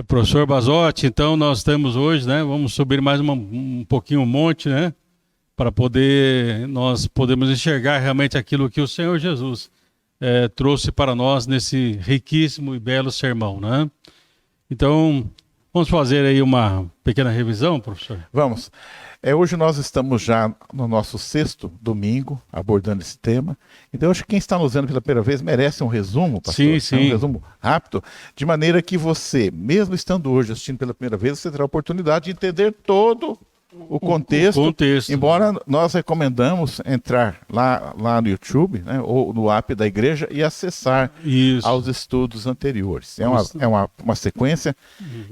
Professor Basotti, então nós temos hoje, né? Vamos subir mais um pouquinho o monte, né? Para poder nós podemos enxergar realmente aquilo que o Senhor Jesus trouxe para nós nesse riquíssimo e belo sermão, né? Então, vamos fazer aí uma pequena revisão, professor? Vamos. Hoje nós estamos já no nosso 6º domingo abordando esse tema. Então, acho que quem está nos vendo pela primeira vez merece um resumo, pastor. Sim, sim. Um resumo rápido, de maneira que você, mesmo estando hoje assistindo pela primeira vez, você terá a oportunidade de entender todo o contexto. Embora nós recomendamos entrar lá no YouTube, né, ou no app da igreja e acessar aos estudos anteriores. É uma sequência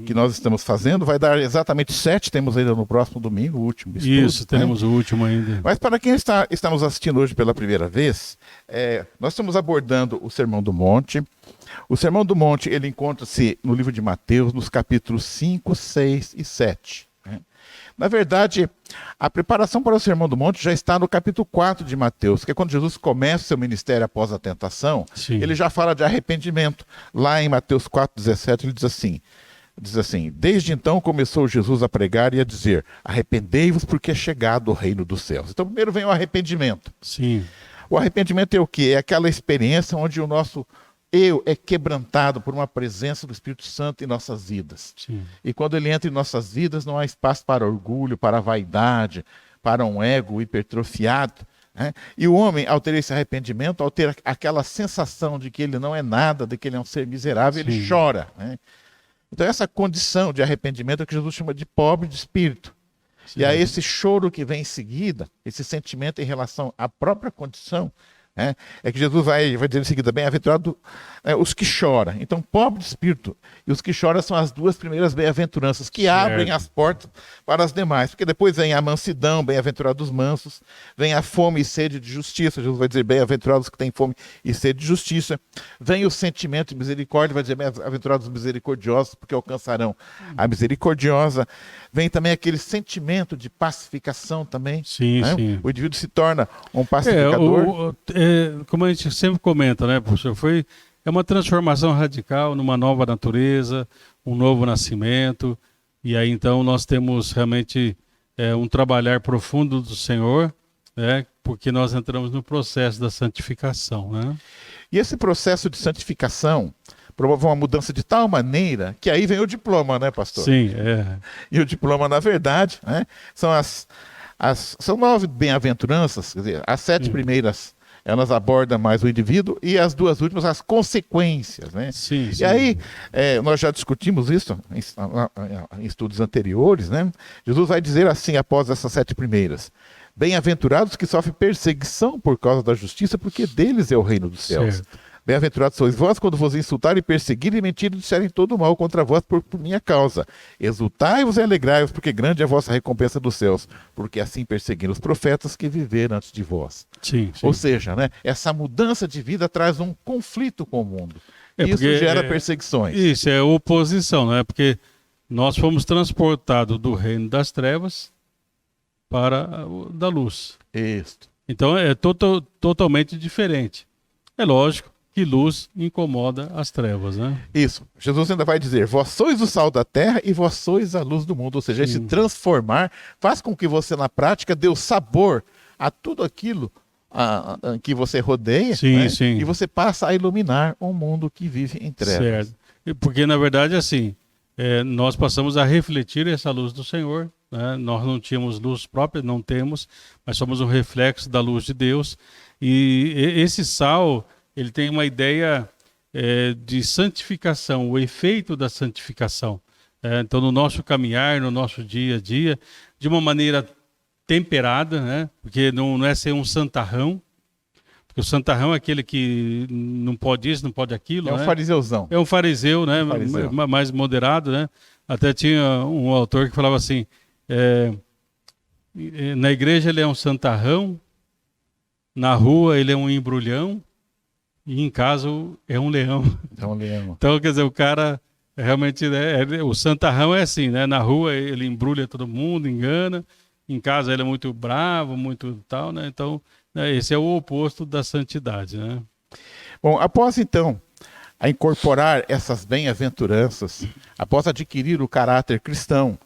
que nós estamos fazendo. Vai dar exatamente 7, temos ainda no próximo domingo, o último estudo. Isso, teremos o último ainda. Mas para quem está nos assistindo hoje pela primeira vez, nós estamos abordando o Sermão do Monte. O Sermão do Monte, ele encontra-se no livro de Mateus, nos capítulos 5, 6 e 7. Na verdade, a preparação para o Sermão do Monte já está no capítulo 4 de Mateus, que é quando Jesus começa o seu ministério após a tentação. Sim. Ele já fala de arrependimento. Lá em Mateus 4,17, ele diz assim: desde então começou Jesus a pregar e a dizer: arrependei-vos porque é chegado o reino dos céus. Então primeiro vem o arrependimento. Sim. O arrependimento é o quê? É aquela experiência onde o nosso eu é quebrantado por uma presença do Espírito Santo em nossas vidas. Sim. E quando ele entra em nossas vidas, não há espaço para orgulho, para vaidade, para um ego hipertrofiado. Né? E o homem, ao ter esse arrependimento, ao ter aquela sensação de que ele não é nada, de que ele é um ser miserável, Sim. ele chora. Né? Então essa condição de arrependimento é o que Jesus chama de pobre de espírito. Sim. E aí esse choro que vem em seguida, esse sentimento em relação à própria condição, é que Jesus vai dizer em seguida: bem-aventurado os que choram. Então, pobre de espírito e os que choram são as duas primeiras bem-aventuranças que abrem as portas para as demais. Porque depois vem a mansidão, bem-aventurados os mansos, vem a fome e sede de justiça. Jesus vai dizer: bem-aventurados os que têm fome e sede de justiça. Vem o sentimento de misericórdia, vai dizer: bem-aventurados os misericordiosos, porque alcançarão a misericordiosa. Vem também aquele sentimento de pacificação também. Sim, sim. O indivíduo se torna um pacificador. Como a gente sempre comenta, né, professor? É uma transformação radical numa nova natureza, um novo nascimento. E aí, então, nós temos realmente um trabalhar profundo do Senhor, né, porque nós entramos no processo da santificação, né? E esse processo de santificação promove uma mudança de tal maneira que aí vem o diploma, né, pastor? Sim, E o diploma, na verdade, né, são 9 bem-aventuranças, quer dizer, as 7 primeiras elas abordam mais o indivíduo e as 2 últimas as consequências, né? Sim, sim. E aí, nós já discutimos isso em estudos anteriores, né? Jesus vai dizer assim após essas 7 primeiras: bem-aventurados que sofrem perseguição por causa da justiça, porque deles é o reino dos céus. Certo. Bem-aventurados sois vós quando vos insultarem, perseguirem e mentirem e disserem todo mal contra vós por minha causa. Exultai-vos e alegrai-vos, porque grande é a vossa recompensa dos céus, porque assim perseguiram os profetas que viveram antes de vós. Sim, sim. Ou seja, né, essa mudança de vida traz um conflito com o mundo. Isso gera perseguições. Isso é oposição, né? Porque nós fomos transportados do reino das trevas para o da luz. Isso. Então é totalmente diferente. É lógico que luz incomoda as trevas, né? Isso. Jesus ainda vai dizer: vós sois o sal da terra e vós sois a luz do mundo. Ou seja, esse transformar faz com que você, na prática, dê o sabor a tudo aquilo que você rodeia, sim, né? Sim. E você passa a iluminar um mundo que vive em trevas. Certo. Porque, na verdade, assim, nós passamos a refletir essa luz do Senhor, né? Nós não tínhamos luz própria, não temos, mas somos um reflexo da luz de Deus. E esse sal, ele tem uma ideia de santificação, o efeito da santificação. Então, no nosso caminhar, no nosso dia a dia, de uma maneira temperada, né? Porque não é ser um santarrão, porque o santarrão é aquele que não pode isso, não pode aquilo. É um fariseuzão. É um fariseu, né? Mais moderado, né? Até tinha um autor que falava assim, na igreja ele é um santarrão, na rua ele é um embrulhão, e em casa é um leão. É um leão. Então, quer dizer, o cara realmente, o santarrão é assim, né? Na rua ele embrulha todo mundo, engana. Em casa ele é muito bravo, muito tal, né? Então, esse é o oposto da santidade, né? Bom, após então a incorporar essas bem-aventuranças, após adquirir o caráter cristão,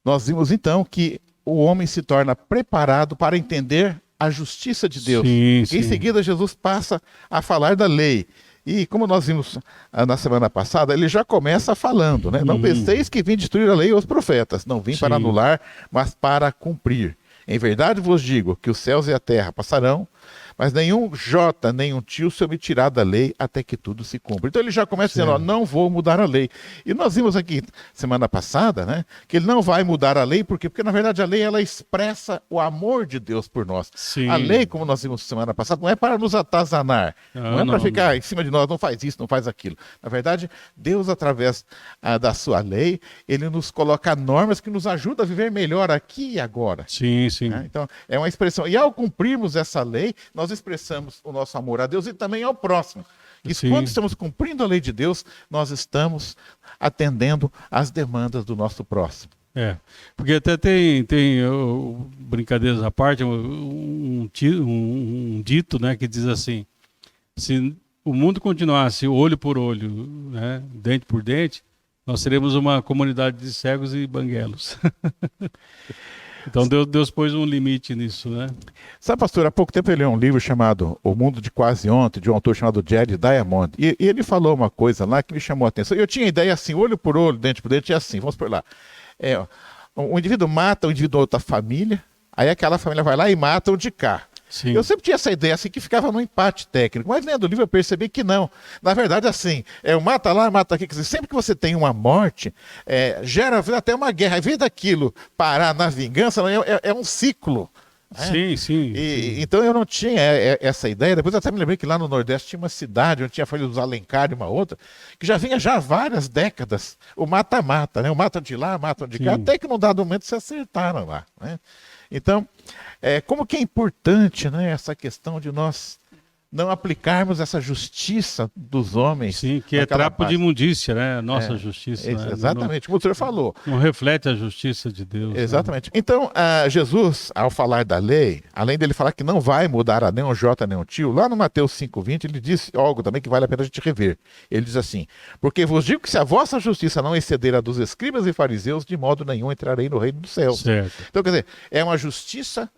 nós vimos então que o homem se torna preparado para entender a justiça de Deus. Sim, Em sim. seguida, Jesus passa a falar da lei. E como nós vimos na semana passada, ele já começa falando, né? Não penseis que vim destruir a lei e os profetas. Não vim para Sim. anular, mas para cumprir. Em verdade vos digo que os céus e a terra passarão, mas nenhum jota, nenhum tio se omitirá da lei até que tudo se cumpra. Então ele já começa dizendo, ó, não vou mudar a lei. E nós vimos aqui, semana passada, né, que ele não vai mudar a lei, por quê? Porque na verdade a lei ela expressa o amor de Deus por nós. Sim. A lei, como nós vimos semana passada, não é para nos atazanar, não é para ficar em cima de nós, não faz isso, não faz aquilo. Na verdade, Deus, através da sua lei, ele nos coloca normas que nos ajudam a viver melhor aqui e agora. Sim, sim. Então, é uma expressão. E ao cumprirmos essa lei, nós expressamos o nosso amor a Deus e também ao próximo. E quando estamos cumprindo a lei de Deus, nós estamos atendendo às demandas do nosso próximo. Porque até tem brincadeiras à parte, um dito, né, que diz assim, se o mundo continuasse olho por olho, né, dente por dente, nós seremos uma comunidade de cegos e banguelos. Então Deus pôs um limite nisso, né? Sabe, pastor, há pouco tempo eu li um livro chamado O Mundo de Quase Ontem, de um autor chamado Jared Diamond, e ele falou uma coisa lá que me chamou a atenção. Eu tinha a ideia assim, olho por olho, dente por dente, é assim, vamos por lá. Um indivíduo mata um indivíduo da outra família, aí aquela família vai lá e mata o de cá. Sim. Eu sempre tinha essa ideia assim que ficava no empate técnico, mas lendo o livro eu percebi que não. Na verdade, assim, mata lá, mata aqui. Quer dizer, sempre que você tem uma morte, gera até uma guerra. Ao invés daquilo parar na vingança, é um ciclo. Sim. Então eu não tinha essa ideia. Depois eu até me lembrei que lá no Nordeste tinha uma cidade onde tinha a família dos Alencar e uma outra, que já vinha já há várias décadas o mata-mata, né? O mata de lá, mata de cá, até que num dado momento se acertaram lá, né? Então, como que é importante, né, essa questão de nós não aplicarmos essa justiça dos homens. Sim, que é trapo de imundícia, né? Nossa justiça. Né? Exatamente, como o senhor falou. Não reflete a justiça de Deus. Exatamente. Né? Então, Jesus, ao falar da lei, além dele falar que não vai mudar a nem um jota nem um tio, lá no Mateus 5,20, ele diz algo também que vale a pena a gente rever. Ele diz assim, porque vos digo que se a vossa justiça não exceder a dos escribas e fariseus, de modo nenhum entrarei no reino dos céus. Certo. Então, quer dizer, é uma justiça,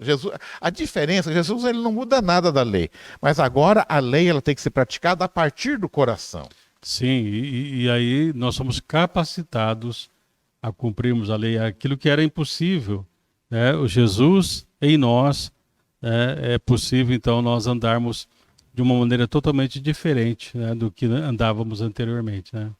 a diferença, Jesus ele não muda nada da lei, mas agora a lei ela tem que ser praticada a partir do coração. Sim, e aí nós somos capacitados a cumprirmos a lei, aquilo que era impossível, né? O Jesus em nós, é possível então nós andarmos de uma maneira totalmente diferente, né, do que andávamos anteriormente, né?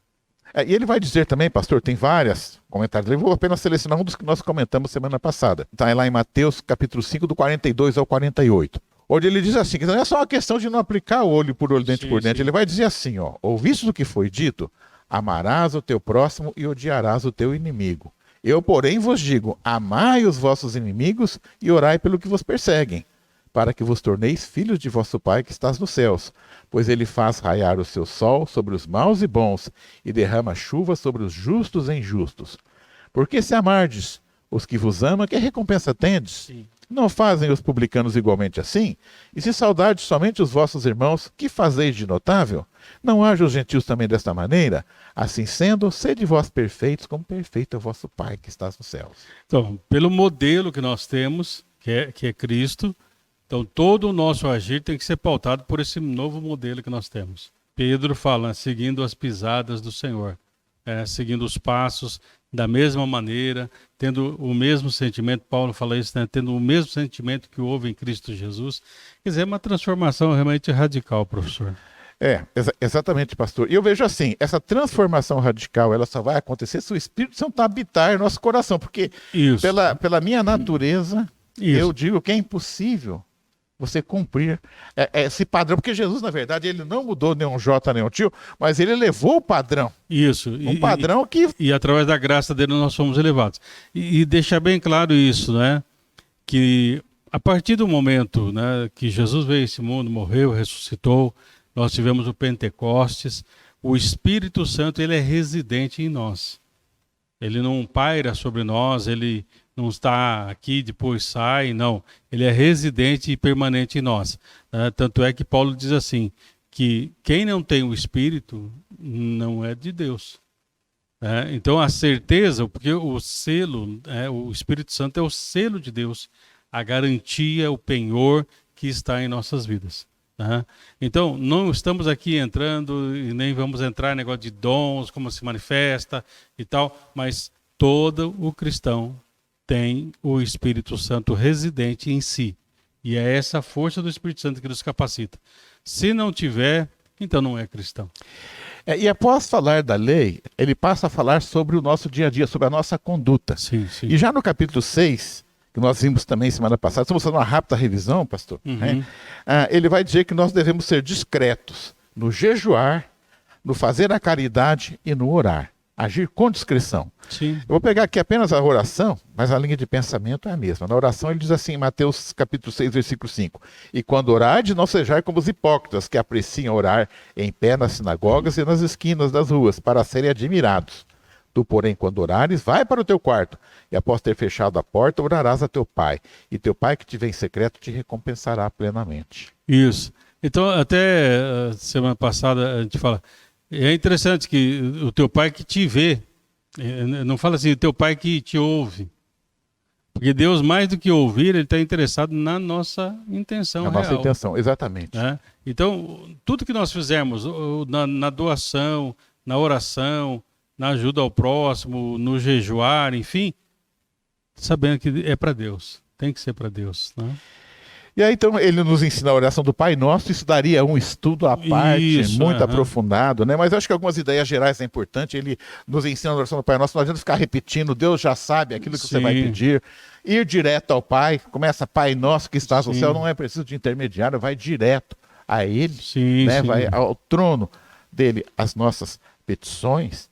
E ele vai dizer também, pastor, tem vários comentários, eu vou apenas selecionar um dos que nós comentamos semana passada. Está lá em Mateus capítulo 5, do 42 ao 48. Onde ele diz assim, que não é só uma questão de não aplicar olho por olho, dente por dente. Sim. Ele vai dizer assim, ó, ouviste do que foi dito? Amarás o teu próximo e odiarás o teu inimigo. Eu, porém, vos digo, amai os vossos inimigos e orai pelo que vos perseguem, para que vos torneis filhos de vosso Pai que estás nos céus. Pois ele faz raiar o seu sol sobre os maus e bons, e derrama chuva sobre os justos e injustos. Porque se amardes os que vos amam, que recompensa tendes? Sim. Não fazem os publicanos igualmente assim? E se saudardes somente os vossos irmãos, que fazeis de notável? Não haja os gentios também desta maneira? Assim sendo, sede vós perfeitos, como perfeito é o vosso Pai que está nos céus. Então, pelo modelo que nós temos, que é Cristo, então todo o nosso agir tem que ser pautado por esse novo modelo que nós temos. Pedro fala, seguindo as pisadas do Senhor, seguindo os passos da mesma maneira, tendo o mesmo sentimento, Paulo fala isso, né? Tendo o mesmo sentimento que houve em Cristo Jesus. Quer dizer, é uma transformação realmente radical, professor. Exatamente, pastor. E eu vejo assim, essa transformação radical, ela só vai acontecer se o Espírito Santo habitar em nosso coração, porque pela minha natureza, eu digo que é impossível você cumprir esse padrão, porque Jesus, na verdade, ele não mudou nenhum jota, nenhum tio, mas ele elevou o padrão. Isso. Padrão que... E através da graça dele nós fomos elevados. E deixar bem claro isso, né? Que a partir do momento, né, que Jesus veio a esse mundo, morreu, ressuscitou, nós tivemos o Pentecostes, o Espírito Santo, ele é residente em nós. Ele não paira sobre nós, ele não está aqui, depois sai, não. Ele é residente e permanente em nós. Tanto é que Paulo diz assim, que quem não tem o Espírito não é de Deus. Então a certeza, porque o selo, o Espírito Santo é o selo de Deus, a garantia, o penhor que está em nossas vidas. Então não estamos aqui entrando e nem vamos entrar em negócio de dons, como se manifesta e tal, mas todo o cristão tem o Espírito Santo residente em si. E é essa força do Espírito Santo que nos capacita. Se não tiver, então não é cristão. E após falar da lei, ele passa a falar sobre o nosso dia a dia, sobre a nossa conduta. Sim, sim. E já no capítulo 6, que nós vimos também semana passada, estamos fazendo uma rápida revisão, pastor, Uhum. ele vai dizer que nós devemos ser discretos no jejuar, no fazer a caridade e no orar. Agir com discrição. Sim. Eu vou pegar aqui apenas a oração, mas a linha de pensamento é a mesma. Na oração ele diz assim, em Mateus capítulo 6, versículo 5. E quando orardes, não sejais como os hipócritas, que apreciam orar em pé nas sinagogas e nas esquinas das ruas, para serem admirados. Tu, porém, quando orares, vai para o teu quarto, e após ter fechado a porta, orarás a teu pai. E teu pai que te vê em secreto te recompensará plenamente. Isso. Então, até semana passada a gente fala, é interessante que o teu pai que te vê, não fala assim, o teu pai que te ouve. Porque Deus, mais do que ouvir, ele está interessado na nossa intenção real. Na nossa intenção, exatamente. Então, tudo que nós fizermos, na doação, na oração, na ajuda ao próximo, no jejuar, enfim, sabendo que é para Deus, tem que ser para Deus, né? E aí, então, ele nos ensina a oração do Pai Nosso, isso daria um estudo à parte, muito aprofundado, né? Mas eu acho que algumas ideias gerais é importante, ele nos ensina a oração do Pai Nosso, não adianta ficar repetindo, Deus já sabe aquilo que você vai pedir, ir direto ao Pai, começa Pai Nosso que estás no céu, não é preciso de intermediário, vai direto a Ele, né? Vai ao trono dele as nossas petições.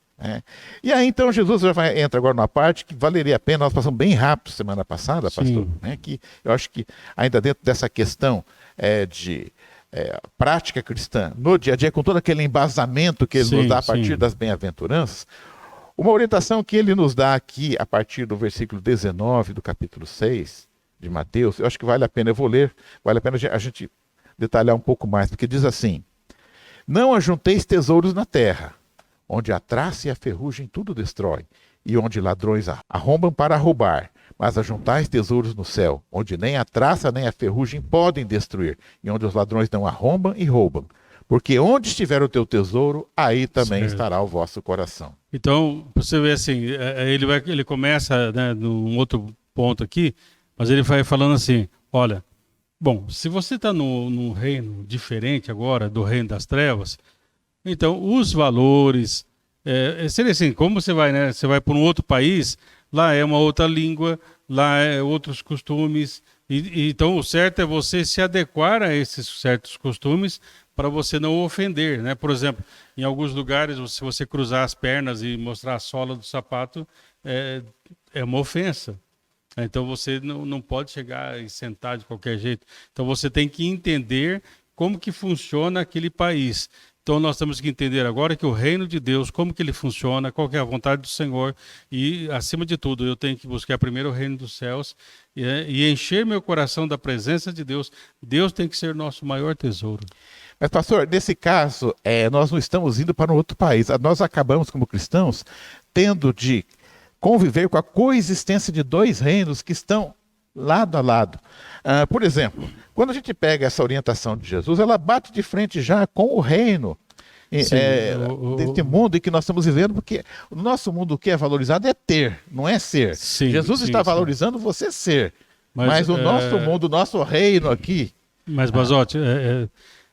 E aí então Jesus já entra agora numa parte que valeria a pena, nós passamos bem rápido semana passada, pastor, que eu acho que ainda dentro dessa questão de prática cristã, no dia a dia, com todo aquele embasamento que ele nos dá a partir das bem-aventuranças, uma orientação que ele nos dá aqui a partir do versículo 19 do capítulo 6 de Mateus, eu acho que vale a pena, eu vou ler, vale a pena a gente detalhar um pouco mais, porque diz assim: não ajunteis tesouros na terra, onde a traça e a ferrugem tudo destrói, e onde ladrões arrombam para roubar. Mas ajuntais tesouros no céu, onde nem a traça nem a ferrugem podem destruir, e onde os ladrões não arrombam e roubam. Porque onde estiver o teu tesouro, aí também estará o vosso coração. Então, você vê assim, ele começa, né, num outro ponto aqui, mas ele vai falando assim, olha, bom, se você está num reino diferente agora, do reino das trevas, então, os valores, seria assim, como você vai, né? Você vai para um outro país, lá é uma outra língua, lá é outros costumes, então o certo é você se adequar a esses certos costumes para você não ofender, né? Por exemplo, em alguns lugares, se você cruzar as pernas e mostrar a sola do sapato, é uma ofensa. Então você não pode chegar e sentar de qualquer jeito. Então você tem que entender como que funciona aquele país. Então nós temos que entender agora que o reino de Deus, como que ele funciona, qual que é a vontade do Senhor e, acima de tudo, eu tenho que buscar primeiro o reino dos céus e encher meu coração da presença de Deus. Deus tem que ser nosso maior tesouro. Mas, pastor, nesse caso, nós não estamos indo para um outro país. Nós acabamos, como cristãos, tendo de conviver com a coexistência de dois reinos que estão lado a lado. Por exemplo, quando a gente pega essa orientação de Jesus, ela bate de frente já com o reino desse mundo em que nós estamos vivendo, porque o nosso mundo, o que é valorizado é ter, não é ser. Jesus está valorizando você ser, mas o nosso mundo, o nosso reino aqui... Mas, Basotti,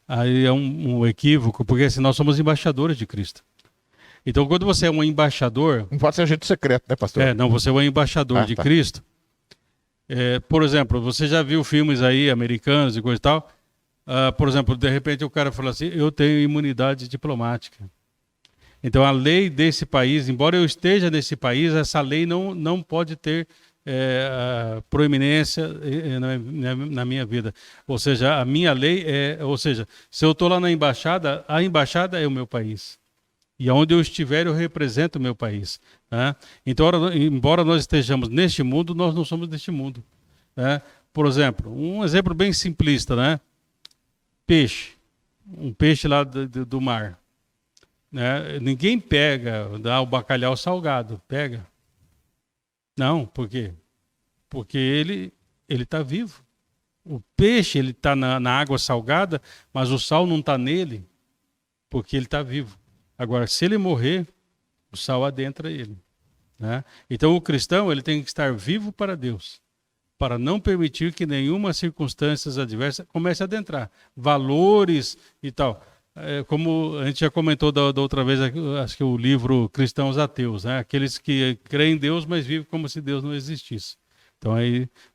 aí é um equívoco, porque assim, nós somos embaixadores de Cristo. Então, quando você é um embaixador... Não pode ser agente secreto, né, pastor? Não, você é um embaixador de Cristo. Por exemplo, você já viu filmes aí americanos e coisa e tal? Por exemplo, de repente o cara fala assim, eu tenho imunidade diplomática. Então a lei desse país, embora eu esteja nesse país, essa lei não pode ter proeminência na minha vida. Ou seja, a minha lei se eu estou lá na embaixada, a embaixada é o meu país. E onde eu estiver, eu represento o meu país. Né? Então, embora nós estejamos neste mundo, nós não somos deste mundo. Né? Por exemplo, um exemplo bem simplista, né? Peixe. um peixe lá do mar, né? Ninguém pega, dá o bacalhau salgado, pega? Não, por quê? Porque ele está vivo. O peixe ele está na água salgada, mas o sal não está nele, porque ele está vivo. Agora, se ele morrer, o sal adentra ele, né? Então, o cristão ele tem que estar vivo para Deus, para não permitir que nenhuma circunstância adversa comece a adentrar. Valores e tal. Como a gente já comentou da outra vez, acho que o livro Cristãos Ateus, né? Aqueles que creem em Deus, mas vivem como se Deus não existisse. Então,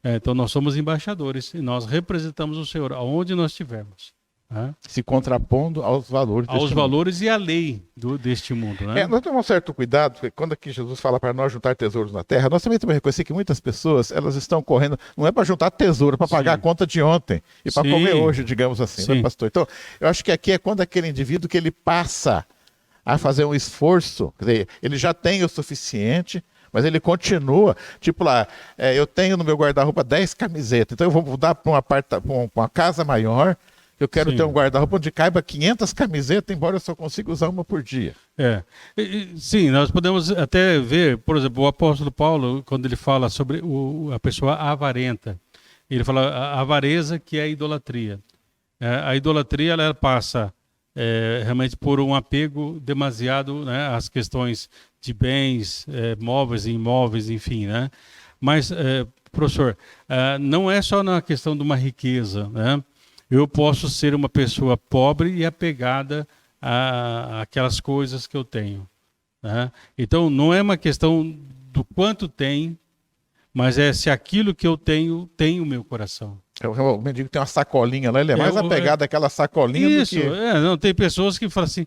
então nós somos embaixadores e nós representamos o Senhor aonde nós estivermos. Né? Se contrapondo aos valores aos deste valores mundo. E à lei deste mundo. Né? Nós temos um certo cuidado, porque quando aqui Jesus fala para nós juntar tesouros na terra, nós também temos que reconhecer que muitas pessoas elas estão correndo, não é para juntar tesouro, é para pagar a conta de ontem e para comer hoje, digamos assim, né, pastor? Então, eu acho que aqui é quando aquele indivíduo que ele passa a fazer um esforço, quer dizer, ele já tem o suficiente, mas ele continua, tipo lá, eu tenho no meu guarda-roupa 10 camisetas, então eu vou mudar para uma casa maior, eu quero ter um guarda-roupa onde caiba 500 camisetas, embora eu só consiga usar uma por dia. Sim, nós podemos até ver, por exemplo, o apóstolo Paulo, quando ele fala sobre a pessoa avarenta, ele fala a avareza que é a idolatria. A idolatria ela passa realmente por um apego demasiado, né, às questões de bens, móveis e imóveis, enfim, né? Mas, professor, não é só na questão de uma riqueza, né? Eu posso ser uma pessoa pobre e apegada àquelas coisas que eu tenho, né? Então, não é uma questão do quanto tem, mas é se aquilo que eu tenho tem o meu coração. O mendigo tem uma sacolinha lá, ele é mais apegado àquela sacolinha isso, do que... não, tem pessoas que falam assim,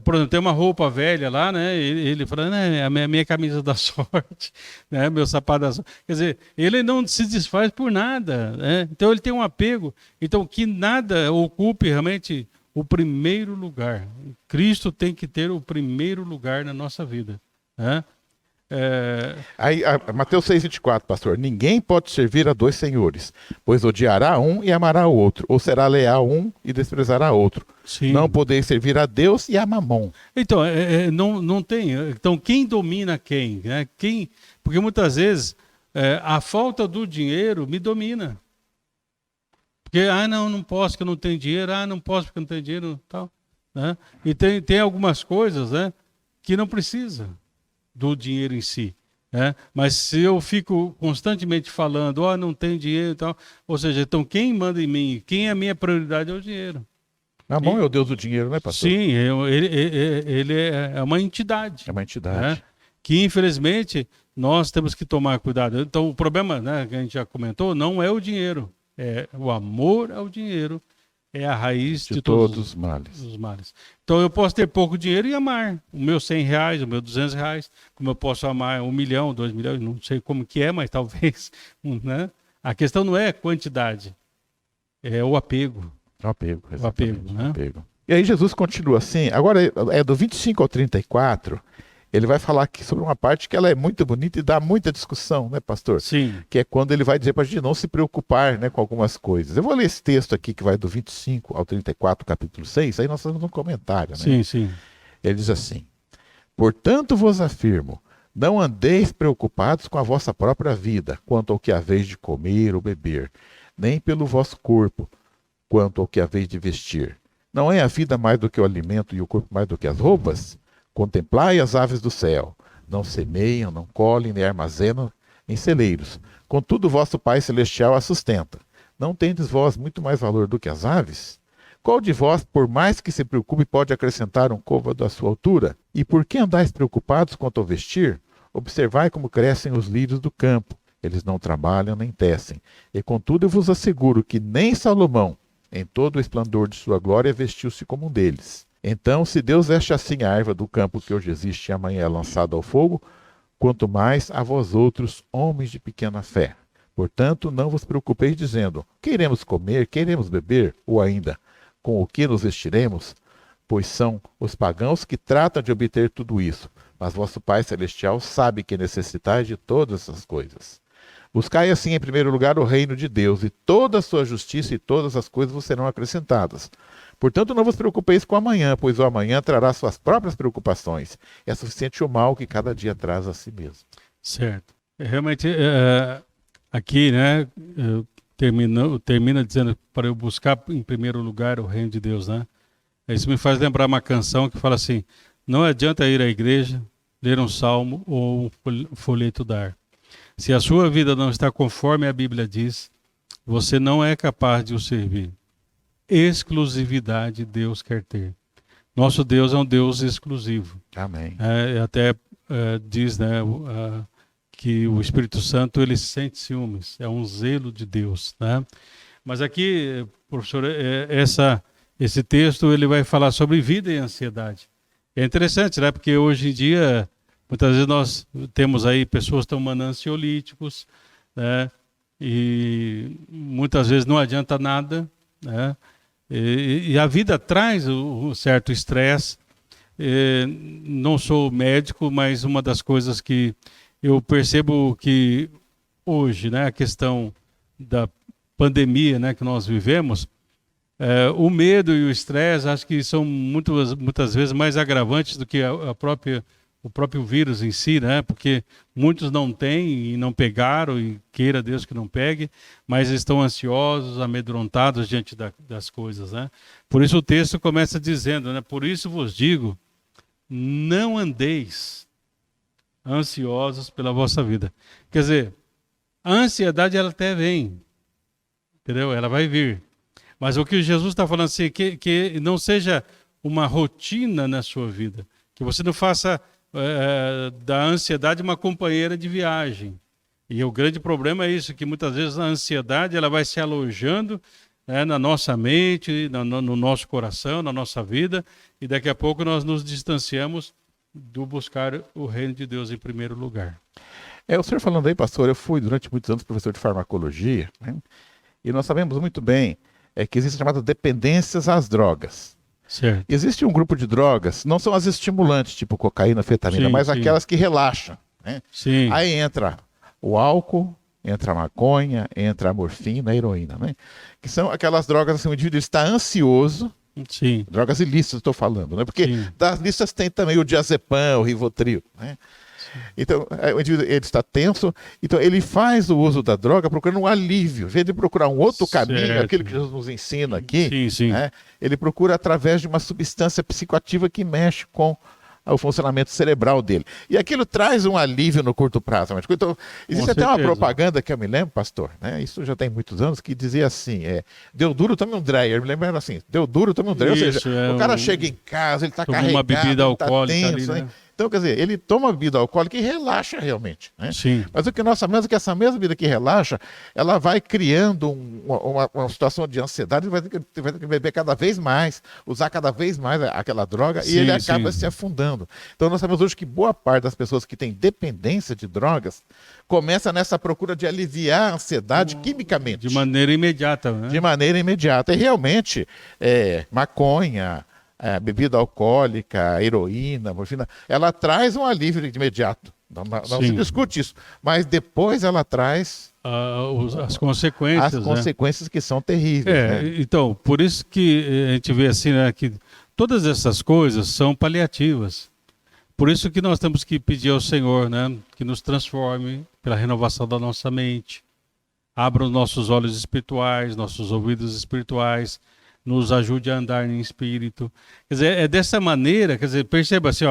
por exemplo, tem uma roupa velha lá, né? Ele fala, né, a minha camisa da sorte, né? Meu sapato da sorte. Quer dizer, ele não se desfaz por nada, né? Então ele tem um apego. Então que nada ocupe realmente o primeiro lugar. Cristo tem que ter o primeiro lugar na nossa vida, né? Aí, Mateus 6,24, pastor. Ninguém pode servir a dois senhores, pois odiará um e amará o outro, ou será leal a um e desprezará outro. Sim. Não podeis servir a Deus e a Mamon. Então, não tem. Então, quem domina quem? Né? Porque muitas vezes a falta do dinheiro me domina. Porque, não posso porque eu não tenho dinheiro, não posso porque eu não tenho dinheiro, tal. Né? E tem algumas coisas, né, que não precisa do dinheiro em si, né? Mas se eu fico constantemente falando, não tem dinheiro e tal, ou seja, então quem manda em mim, quem é a minha prioridade é o dinheiro. Mamon é o Deus do dinheiro, né, pastor? Sim, ele é uma entidade. É uma entidade. Né? Que infelizmente nós temos que tomar cuidado. Então o problema, né, que a gente já comentou, não é o dinheiro, é o amor ao dinheiro. É a raiz de todos os males. Então eu posso ter pouco dinheiro e amar o meu R$100, o meu R$200, como eu posso amar 1 milhão, 2 milhões, não sei como que é, mas talvez, né? A questão não é quantidade, é o apego. O apego, né? E aí Jesus continua assim, agora do 25 ao 34, ele vai falar aqui sobre uma parte que ela é muito bonita e dá muita discussão, né, pastor? Sim. Que é quando ele vai dizer para a gente não se preocupar, né, com algumas coisas. Eu vou ler esse texto aqui que vai do 25 ao 34, capítulo 6, aí nós fazemos um comentário, né? Sim, sim. Ele diz assim, portanto vos afirmo, não andeis preocupados com a vossa própria vida, quanto ao que haveis de comer ou beber, nem pelo vosso corpo, quanto ao que haveis de vestir. Não é a vida mais do que o alimento e o corpo mais do que as roupas? Contemplai as aves do céu, não semeiam, não colhem, nem armazenam em celeiros. Contudo, vosso Pai Celestial a sustenta. Não tendes vós muito mais valor do que as aves? Qual de vós, por mais que se preocupe, pode acrescentar um côvado à sua altura? E por que andais preocupados quanto ao vestir? Observai como crescem os lírios do campo. Eles não trabalham nem tecem. E contudo, eu vos asseguro que nem Salomão, em todo o esplendor de sua glória, vestiu-se como um deles. Então, se Deus veste assim a erva do campo que hoje existe e amanhã é lançada ao fogo, quanto mais a vós outros, homens de pequena fé. Portanto, não vos preocupeis dizendo, queremos comer, queremos beber, ou ainda, com o que nos vestiremos? Pois são os pagãos que tratam de obter tudo isso, mas vosso Pai Celestial sabe que necessitais de todas essas coisas. Buscai assim em primeiro lugar o reino de Deus, e toda a sua justiça e todas as coisas vos serão acrescentadas. Portanto, não vos preocupeis com o amanhã, pois o amanhã trará suas próprias preocupações. É suficiente o mal que cada dia traz a si mesmo. Certo. Realmente, aqui, né, termina dizendo para eu buscar em primeiro lugar o reino de Deus, né? Isso me faz lembrar uma canção que fala assim: não adianta ir à igreja, ler um salmo ou um folheto dar. Se a sua vida não está conforme a Bíblia diz, você não é capaz de o servir. Exclusividade Deus quer ter. Nosso Deus é um Deus exclusivo. Amém. Até diz, né, que o Espírito Santo ele sente ciúmes, é um zelo de Deus, né? Mas aqui, professor, esse texto ele vai falar sobre vida e ansiedade. É interessante, né? Porque hoje em dia, muitas vezes nós temos aí pessoas tomando ansiolíticos, né? E muitas vezes não adianta nada, né? E a vida traz um certo estresse. Não sou médico, mas uma das coisas que eu percebo que hoje, né, a questão da pandemia, né, que nós vivemos, o medo e o estresse, acho que são muitas vezes mais agravantes do que o próprio vírus em si, né? Porque muitos não têm e não pegaram, e queira Deus que não pegue, mas estão ansiosos, amedrontados diante das coisas, né? Por isso o texto começa dizendo, né? Por isso vos digo, não andeis ansiosos pela vossa vida. Quer dizer, a ansiedade ela até vem, entendeu? Ela vai vir. Mas o que Jesus está falando assim, que não seja uma rotina na sua vida, que você não faça da ansiedade uma companheira de viagem. E o grande problema é isso, que muitas vezes a ansiedade ela vai se alojando, né, na nossa mente, no nosso coração, na nossa vida, e daqui a pouco nós nos distanciamos do buscar o reino de Deus em primeiro lugar. O senhor falando aí, pastor, eu fui durante muitos anos professor de farmacologia, né? E nós sabemos muito bem que existem chamadas dependências às drogas. Certo. Existe um grupo de drogas, não são as estimulantes, tipo cocaína, anfetamina, mas aquelas que relaxam, né? Sim. Aí entra o álcool, entra a maconha, entra a morfina, a heroína, né? Que são aquelas drogas, assim, o indivíduo está ansioso. Sim. Drogas ilícitas, estou falando, né? Porque das listas tem também o diazepam, o Rivotril, né? Então, o indivíduo ele está tenso, então ele faz o uso da droga procurando um alívio. Em vez de procurar um outro caminho, aquilo que Jesus nos ensina aqui, né? Ele procura através de uma substância psicoativa que mexe com o funcionamento cerebral dele. E aquilo traz um alívio no curto prazo. Então, existe até uma propaganda que eu me lembro, pastor, né? Isso já tem muitos anos, que dizia assim, deu duro, tome um Dreyer. Me lembro assim, deu duro, tome um Dreyer. Ou seja, o cara chega em casa, ele está carregado, uma bebida alcoólica tá tenso, ali, né? Então, quer dizer, ele toma bebida alcoólica e relaxa realmente, né? Sim. Mas o que nós sabemos é que essa mesma bebida que relaxa, ela vai criando uma situação de ansiedade, vai ter que beber cada vez mais, usar cada vez mais aquela droga, e ele acaba se afundando. Então, nós sabemos hoje que boa parte das pessoas que têm dependência de drogas começa nessa procura de aliviar a ansiedade quimicamente. De maneira imediata, né? De maneira imediata. E realmente, maconha, bebida alcoólica, heroína, morfina, ela traz um alívio de imediato. Não se discute isso. Mas depois ela traz as consequências. As consequências, né? Que são terríveis. Né? Então, por isso que a gente vê assim, né, que todas essas coisas são paliativas. Por isso que nós temos que pedir ao Senhor, né, que nos transforme pela renovação da nossa mente, abra os nossos olhos espirituais, nossos ouvidos espirituais, nos ajude a andar em espírito. Quer dizer, é dessa maneira, quer dizer, perceba assim,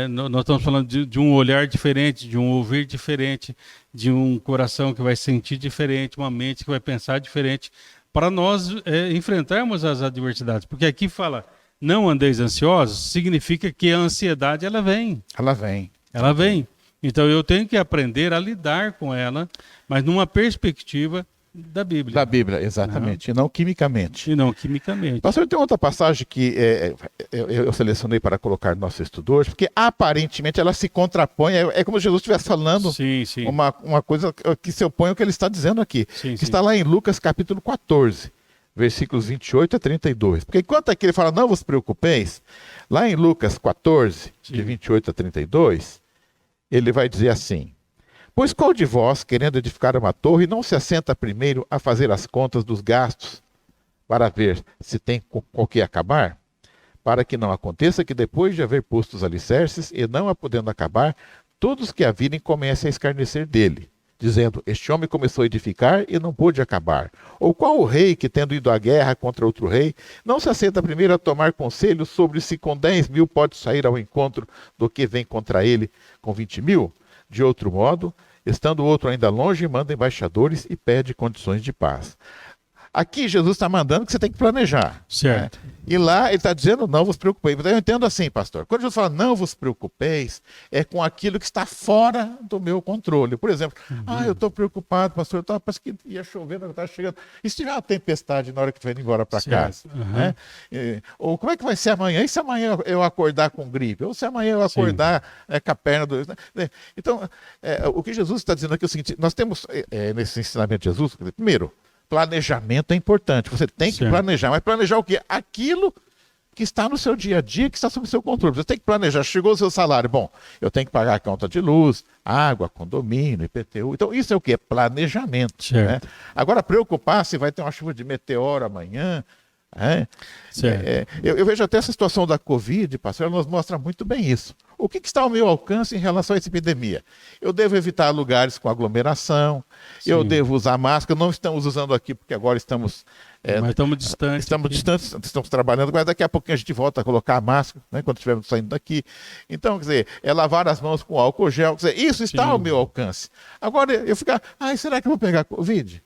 nós estamos falando de um olhar diferente, de um ouvir diferente, de um coração que vai sentir diferente, uma mente que vai pensar diferente, para nós enfrentarmos as adversidades. Porque aqui fala, não andeis ansiosos, significa que a ansiedade, ela vem. Ela vem. Então eu tenho que aprender a lidar com ela, mas numa perspectiva da Bíblia. Da Bíblia, exatamente, e não quimicamente. Pastor, tem outra passagem que eu selecionei para colocar no nosso estudo hoje, porque aparentemente ela se contrapõe, é como se Jesus estivesse falando uma coisa que se opõe ao que ele está dizendo aqui, que está lá em Lucas capítulo 14, versículos 28 a 32. Porque enquanto aqui ele fala, não vos preocupeis, lá em Lucas 14, de 28 a 32, ele vai dizer assim, Pois qual de vós, querendo edificar uma torre, não se assenta primeiro a fazer as contas dos gastos, para ver se tem com que acabar? Para que não aconteça que depois de haver posto os alicerces, e não a podendo acabar, todos que a virem comecem a escarnecer dele, dizendo, este homem começou a edificar e não pôde acabar. Ou qual o rei que, tendo ido à guerra contra outro rei, não se assenta primeiro a tomar conselho sobre se com 10.000 pode sair ao encontro do que vem contra ele com 20.000? De outro modo, estando o outro ainda longe, manda embaixadores e pede condições de paz. Aqui Jesus está mandando que você tem que planejar. Certo. Né? E lá ele está dizendo, não vos preocupeis. Mas eu entendo assim, pastor. Quando Jesus fala, não vos preocupeis, é com aquilo que está fora do meu controle. Por exemplo, eu estou preocupado, pastor, parece que ia chover, não está chegando. E se tiver uma tempestade na hora que tu vai indo para casa? Né? Ou como é que vai ser amanhã? E se amanhã eu acordar com gripe? Ou se amanhã eu acordar com a perna do... Então, o que Jesus está dizendo aqui é o seguinte, nós temos nesse ensinamento de Jesus, primeiro, planejamento é importante. Você tem que planejar. Mas planejar o quê? Aquilo que está no seu dia a dia, que está sob seu controle. Você tem que planejar. Chegou o seu salário. Bom, eu tenho que pagar a conta de luz, água, condomínio, IPTU. Então, isso é o quê? Planejamento. Né? Agora, preocupar se vai ter uma chuva de meteoro amanhã. Eu vejo até essa situação da Covid, pastor, ela nos mostra muito bem isso. O que está ao meu alcance em relação a essa epidemia? Eu devo evitar lugares com aglomeração, eu devo usar máscara, não estamos usando aqui porque agora estamos... mas estamos distantes. Estamos distantes, estamos trabalhando, mas daqui a pouquinho a gente volta a colocar a máscara, né, quando estivermos saindo daqui. Então, quer dizer, lavar as mãos com álcool gel, quer dizer, isso está ao meu alcance. Agora, eu ficar, será que eu vou pegar Covid?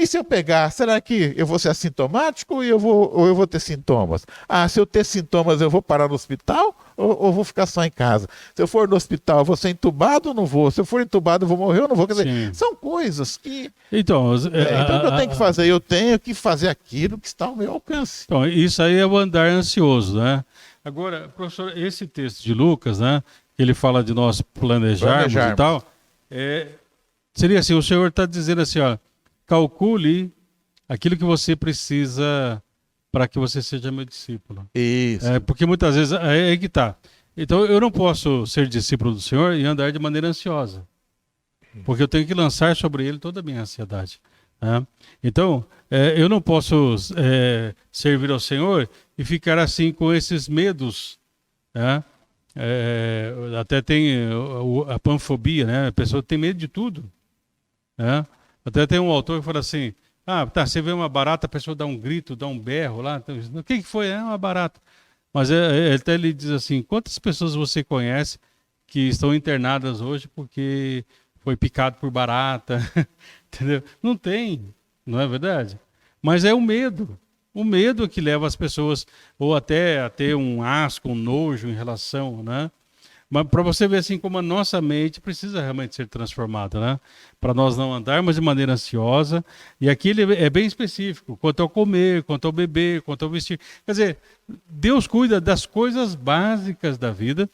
E se eu pegar, será que eu vou ser assintomático ou eu vou ter sintomas? Se eu ter sintomas, eu vou parar no hospital ou vou ficar só em casa? Se eu for no hospital, eu vou ser entubado ou não vou? Se eu for entubado, eu vou morrer ou não vou? Quer dizer, são coisas que... Então, o que eu tenho que fazer? Eu tenho que fazer aquilo que está ao meu alcance. Então, isso aí é o andar ansioso, né? Agora, professor, esse texto de Lucas, né? Ele fala de nós planejarmos. E tal. Seria assim, o Senhor está dizendo assim, ó, calcule aquilo que você precisa para que você seja meu discípulo. Isso. Porque muitas vezes é aí que está. Então eu não posso ser discípulo do Senhor e andar de maneira ansiosa. Porque eu tenho que lançar sobre ele toda a minha ansiedade. Né? Então, eu não posso servir ao Senhor e ficar assim com esses medos. Né? Até tem a panfobia, né? A pessoa tem medo de tudo. Né? Até tem um autor que fala assim, você vê uma barata, a pessoa dá um grito, dá um berro lá. O que foi? É uma barata. Mas até ele diz assim, quantas pessoas você conhece que estão internadas hoje porque foi picado por barata? Entendeu? Não tem, não é verdade? Mas é o medo que leva as pessoas ou até a ter um asco, um nojo em relação, né? Mas para você ver assim como a nossa mente precisa realmente ser transformada, né? Para nós não andarmos de maneira ansiosa. E aqui ele é bem específico, quanto ao comer, quanto ao beber, quanto ao vestir. Quer dizer, Deus cuida das coisas básicas da vida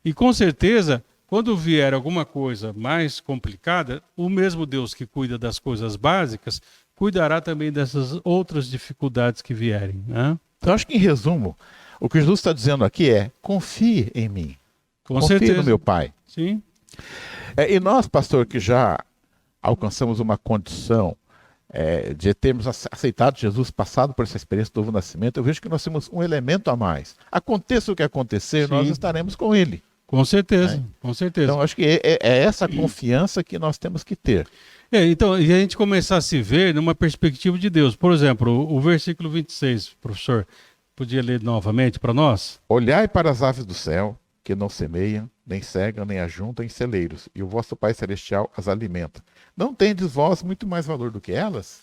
e com certeza, quando vier alguma coisa mais complicada, o mesmo Deus que cuida das coisas básicas, cuidará também dessas outras dificuldades que vierem, né? Então, acho que em resumo, o que Jesus está dizendo aqui é, confie em mim. Com certeza. No meu Pai. Sim. E nós, pastor, que já alcançamos uma condição de termos aceitado Jesus, passado por essa experiência do novo nascimento, eu vejo que nós temos um elemento a mais. Aconteça o que acontecer, nós estaremos com Ele. Com certeza, com certeza. Então, acho que é essa confiança que nós temos que ter. Então, e a gente começar a se ver numa perspectiva de Deus. Por exemplo, o versículo 26, professor, podia ler novamente para nós? Olhai para as aves do céu, que não semeiam, nem cegam, nem ajuntam em celeiros, e o vosso Pai Celestial as alimenta. Não tendes vós muito mais valor do que elas?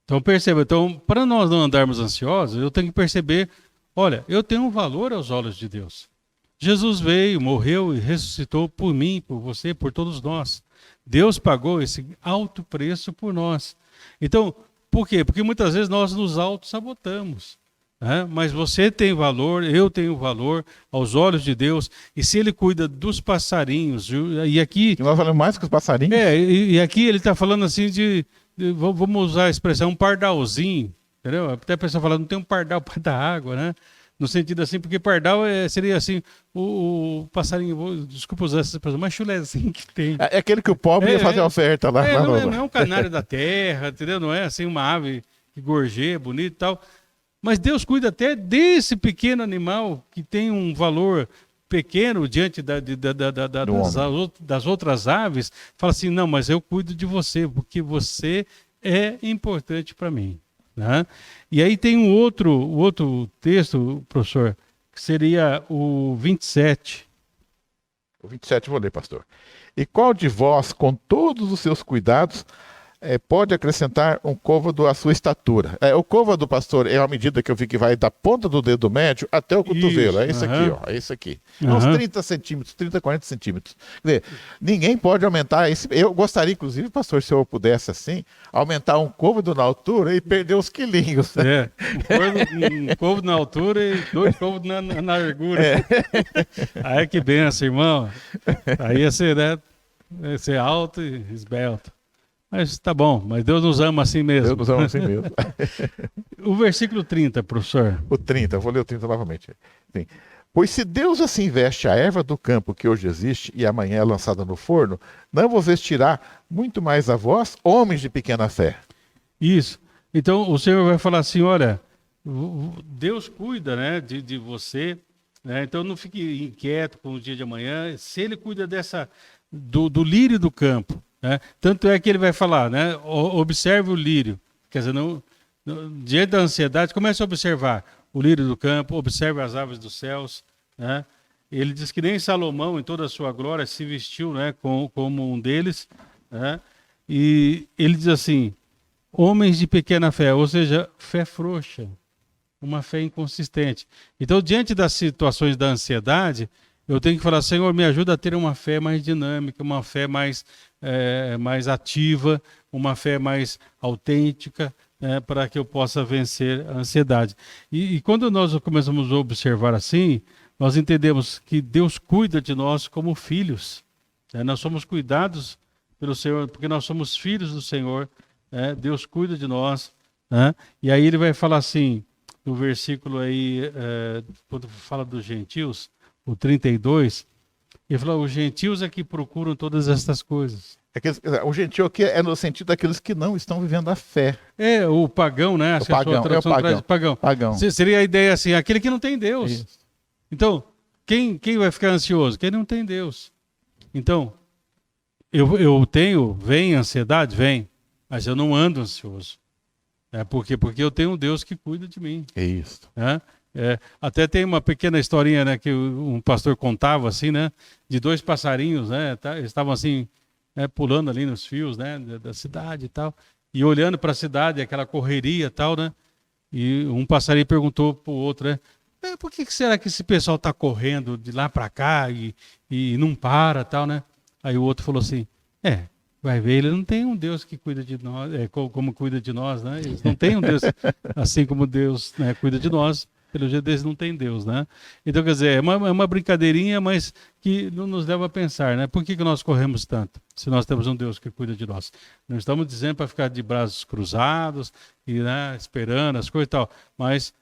Então perceba, para nós não andarmos ansiosos, eu tenho que perceber, olha, eu tenho um valor aos olhos de Deus. Jesus veio, morreu e ressuscitou por mim, por você, por todos nós. Deus pagou esse alto preço por nós. Então, por quê? Porque muitas vezes nós nos auto-sabotamos. Mas você tem valor, eu tenho valor aos olhos de Deus, e se Ele cuida dos passarinhos, e aqui... E nós falamos mais que os passarinhos? E aqui ele está falando assim vamos usar a expressão, um pardalzinho, entendeu? Até a pessoa falando, não tem um pardal para dar água, né? No sentido assim, porque pardal seria assim, o passarinho, desculpa usar essa expressão, mas chulezinho que tem. É aquele que o pobre ia fazer a oferta lá. lá Não é um canário da terra, entendeu? Não é assim uma ave que gorjeia, bonito e tal. Mas Deus cuida até desse pequeno animal que tem um valor pequeno diante das outras aves. Fala assim, não, mas eu cuido de você, porque você é importante para mim. Né? E aí tem um outro texto, professor, que seria o 27. O 27 eu vou ler, pastor. E qual de vós, com todos os seus cuidados, pode acrescentar um côvado à sua estatura? O côvado, pastor, é a medida que eu vi que vai da ponta do dedo médio até o cotovelo. É isso aqui, ó. É isso aqui. É uns 30 centímetros, 30, 40 centímetros. Quer dizer, ninguém pode aumentar esse. Eu gostaria, inclusive, pastor, se eu pudesse assim, aumentar um côvado na altura e perder os quilinhos. Um côvado na altura e 2 côvados na largura. Aí que benção, irmão. Aí ia ser, né? Ia ser alto e esbelto. Mas tá bom, mas Deus nos ama assim mesmo. Deus nos ama assim mesmo. O versículo 30, professor. O 30, eu vou ler o 30 novamente. Sim. Pois se Deus assim veste a erva do campo que hoje existe e amanhã é lançada no forno, não vos vestirá muito mais a vós, homens de pequena fé. Isso. Então o Senhor vai falar assim, olha, Deus cuida, né, de você, né? Então não fique inquieto com o dia de amanhã. Se Ele cuida do lírio do campo, né? Tanto é que ele vai falar, né? Observe o lírio. Quer dizer, diante da ansiedade, comece a observar o lírio do campo, observe as aves dos céus. Né? Ele diz que nem Salomão, em toda a sua glória, se vestiu, né, como um deles. Né? E ele diz assim, homens de pequena fé, ou seja, fé frouxa, uma fé inconsistente. Então, diante das situações da ansiedade, eu tenho que falar, Senhor, me ajuda a ter uma fé mais dinâmica, uma fé mais ativa, uma fé mais autêntica, para que eu possa vencer a ansiedade. E quando nós começamos a observar assim, nós entendemos que Deus cuida de nós como filhos. Nós somos cuidados pelo Senhor, porque nós somos filhos do Senhor. Deus cuida de nós. E aí ele vai falar assim, no versículo aí, quando fala dos gentios, o 32, ele fala, os gentios é que procuram todas estas coisas. O gentio aqui é no sentido daqueles que não estão vivendo a fé. O pagão, né? O pagão, a sua tradução traz pagão. Seria a ideia assim, aquele que não tem Deus. Isso. Então, quem vai ficar ansioso? Quem não tem Deus. Então, vem ansiedade? Vem, mas eu não ando ansioso. Por quê? Porque eu tenho um Deus que cuida de mim. É isso. Até tem uma pequena historinha, né, que um pastor contava assim, né, de 2 passarinhos, né, eles estavam assim, pulando ali nos fios, né, da cidade e tal, e olhando para a cidade, aquela correria e tal, né, e um passarinho perguntou para o outro, né, por que será que esse pessoal está correndo de lá para cá e não para, tal, né? Aí o outro falou assim, vai ver, ele não tem um Deus que cuida de nós, como cuida de nós, né? Eles não têm um Deus assim como Deus, né, cuida de nós. Pelo jeito deles não tem Deus, né? Então, quer dizer, é uma brincadeirinha, mas que nos leva a pensar, né? Por que nós corremos tanto, se nós temos um Deus que cuida de nós? Não estamos dizendo para ficar de braços cruzados e, né, esperando as coisas e tal, mas